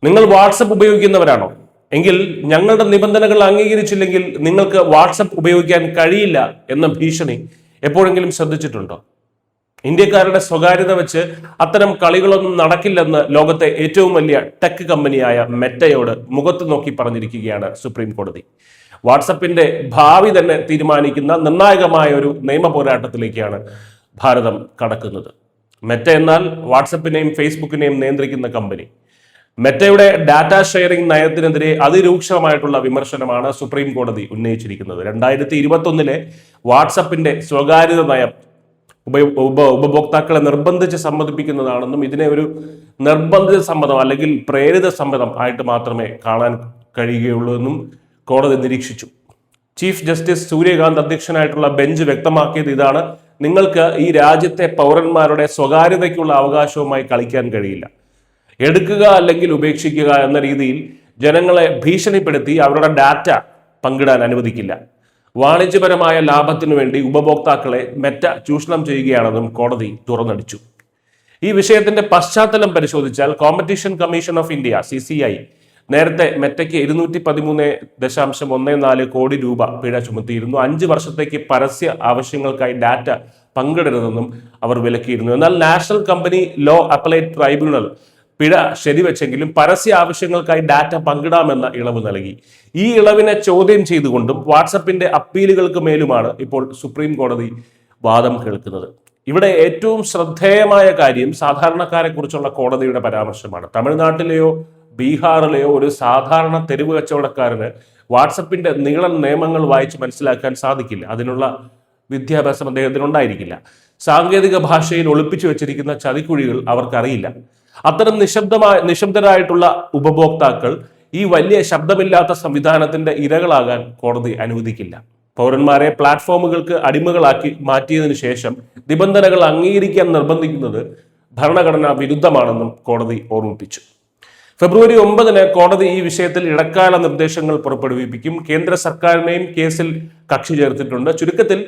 നിങ്ങൾ വാട്സപ്പ് ഉപയോഗിക്കുന്നവരാണോ? എങ്കിൽ ഞങ്ങളുടെ നിബന്ധനകൾ അംഗീകരിച്ചില്ലെങ്കിൽ നിങ്ങൾക്ക് വാട്സപ്പ് ഉപയോഗിക്കാൻ കഴിയില്ല എന്ന ഭീഷണി എപ്പോഴെങ്കിലും ശ്രദ്ധിച്ചിട്ടുണ്ടോ? ഇന്ത്യക്കാരുടെ സ്വകാര്യത വെച്ച് അത്തരം കളികളൊന്നും നടക്കില്ലെന്ന് ലോകത്തെ ഏറ്റവും വലിയ ടെക് കമ്പനിയായ മെറ്റയോട് മുഖത്ത് നോക്കി പറഞ്ഞിരിക്കുകയാണ് സുപ്രീം കോടതി. വാട്സപ്പിന്റെ ഭാവി തന്നെ തീരുമാനിക്കുന്ന നിർണായകമായ ഒരു നിയമ പോരാട്ടത്തിലേക്കാണ് ഭാരതം കടക്കുന്നത്. മെറ്റ എന്നാൽ വാട്സപ്പിനെയും ഫേസ്ബുക്കിനെയും നിയന്ത്രിക്കുന്ന കമ്പനി. മെറ്റയുടെ ഡാറ്റ ഷെയറിംഗ് നയത്തിനെതിരെ അതിരൂക്ഷമായിട്ടുള്ള വിമർശനമാണ് സുപ്രീം കോടതി ഉന്നയിച്ചിരിക്കുന്നത്. 2021 വാട്സപ്പിന്റെ സ്വകാര്യത നയം ഉപഭോക്താക്കളെ നിർബന്ധിച്ച് സമ്മതിപ്പിക്കുന്നതാണെന്നും ഇതിനെ ഒരു നിർബന്ധിത സമ്മതം അല്ലെങ്കിൽ പ്രേരിത സമ്മതം ആയിട്ട് മാത്രമേ കാണാൻ കഴിയുകയുള്ളൂ എന്നും കോടതി നിരീക്ഷിച്ചു. ചീഫ് ജസ്റ്റിസ് സൂര്യകാന്ത് അധ്യക്ഷനായിട്ടുള്ള ബെഞ്ച് വ്യക്തമാക്കിയത് ഇതാണ്: നിങ്ങൾക്ക് ഈ രാജ്യത്തെ പൗരന്മാരുടെ സ്വകാര്യതയ്ക്കുള്ള അവകാശവുമായി കളിക്കാൻ കഴിയില്ല. എടുക്കുക അല്ലെങ്കിൽ ഉപേക്ഷിക്കുക എന്ന രീതിയിൽ ജനങ്ങളെ ഭീഷണിപ്പെടുത്തി അവരുടെ ഡാറ്റ പങ്കിടാൻ അനുവദിക്കില്ല. വാണിജ്യപരമായ ലാഭത്തിനു വേണ്ടി ഉപഭോക്താക്കളെ മെറ്റ ചൂഷണം ചെയ്യുകയാണെന്നും കോടതി തുറന്നടിച്ചു. ഈ വിഷയത്തിന്റെ പശ്ചാത്തലം പരിശോധിച്ചാൽ competition commission of India CCI നേരത്തെ മെറ്റയ്ക്ക് 213.14 കോടി രൂപ പിഴ ചുമത്തിയിരുന്നു. 5 വർഷത്തേക്ക് പരസ്യ ആവശ്യങ്ങൾക്കായി ഡാറ്റ പങ്കിടരുതെന്നും അവർ വിലക്കിയിരുന്നു. എന്നാൽ national company law appellate tribunal പിഴ ശരിവെച്ചെങ്കിലും പരസ്യ ആവശ്യങ്ങൾക്കായി ഡാറ്റ പങ്കിടാമെന്ന ഇളവ് നൽകി. ഈ ഇളവിനെ ചോദ്യം ചെയ്തുകൊണ്ടും വാട്സപ്പിന്റെ അപ്പീലുകൾക്ക് മേലുമാണ് ഇപ്പോൾ സുപ്രീം കോടതി വാദം കേൾക്കുന്നത്. ഇവിടെ ഏറ്റവും ശ്രദ്ധേയമായ കാര്യം സാധാരണക്കാരെ കുറിച്ചുള്ള കോടതിയുടെ പരാമർശമാണ്. തമിഴ്നാട്ടിലെയോ ബീഹാറിലെയോ ഒരു സാധാരണ തെരുവ് കച്ചവടക്കാരന് വാട്സപ്പിന്റെ നീളൻ നിയമങ്ങൾ വായിച്ച് മനസ്സിലാക്കാൻ സാധിക്കില്ല. അതിനുള്ള വിദ്യാഭ്യാസം അദ്ദേഹത്തിനുണ്ടായിരിക്കില്ല. സാങ്കേതിക ഭാഷയിൽ ഒളിപ്പിച്ചു വെച്ചിരിക്കുന്ന ചതിക്കുഴികൾ അവർക്കറിയില്ല. അത്തരം നിശബ്ദരായിട്ടുള്ള ഉപഭോക്താക്കൾ ഈ വലിയ ശബ്ദമില്ലാത്ത സംവിധാനത്തിന്റെ ഇരകളാകാൻ കോടതി അനുവദിക്കില്ല. പൗരന്മാരെ പ്ലാറ്റ്ഫോമുകൾക്ക് അടിമകളാക്കി മാറ്റിയതിനു ശേഷം നിബന്ധനകൾ അംഗീകരിക്കാൻ നിർബന്ധിക്കുന്നത് ഭരണഘടനാ വിരുദ്ധമാണെന്നും കോടതി ഓർമ്മിപ്പിച്ചു. ഫെബ്രുവരി 9 കോടതി ഈ വിഷയത്തിൽ ഇടക്കാല നിർദ്ദേശങ്ങൾ പുറപ്പെടുവിപ്പിക്കും. കേന്ദ്ര സർക്കാരിനെയും കേസിൽ കക്ഷി ചേർത്തിട്ടുണ്ട്. ചുരുക്കത്തിൽ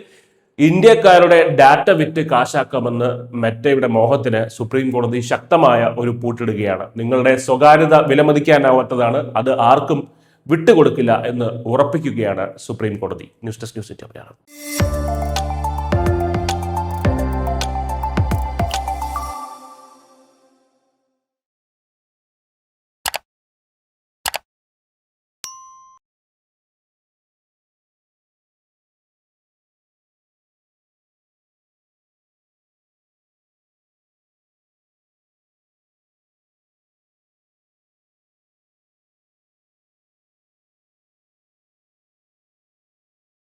ഇന്ത്യക്കാരുടെ ഡാറ്റ വിറ്റ് കാശാക്കാമെന്ന് മെറ്റയുടെ മോഹത്തിന് സുപ്രീം കോടതി ശക്തമായ ഒരു പൂട്ടിടുകയാണ്. നിങ്ങളുടെ സ്വകാര്യത വിലമതിക്കാനാവാത്തതാണ്, അത് ആർക്കും വിട്ടുകൊടുക്കില്ല എന്ന് ഉറപ്പിക്കുകയാണ് സുപ്രീം കോടതി. News desk news 8 Malayalam.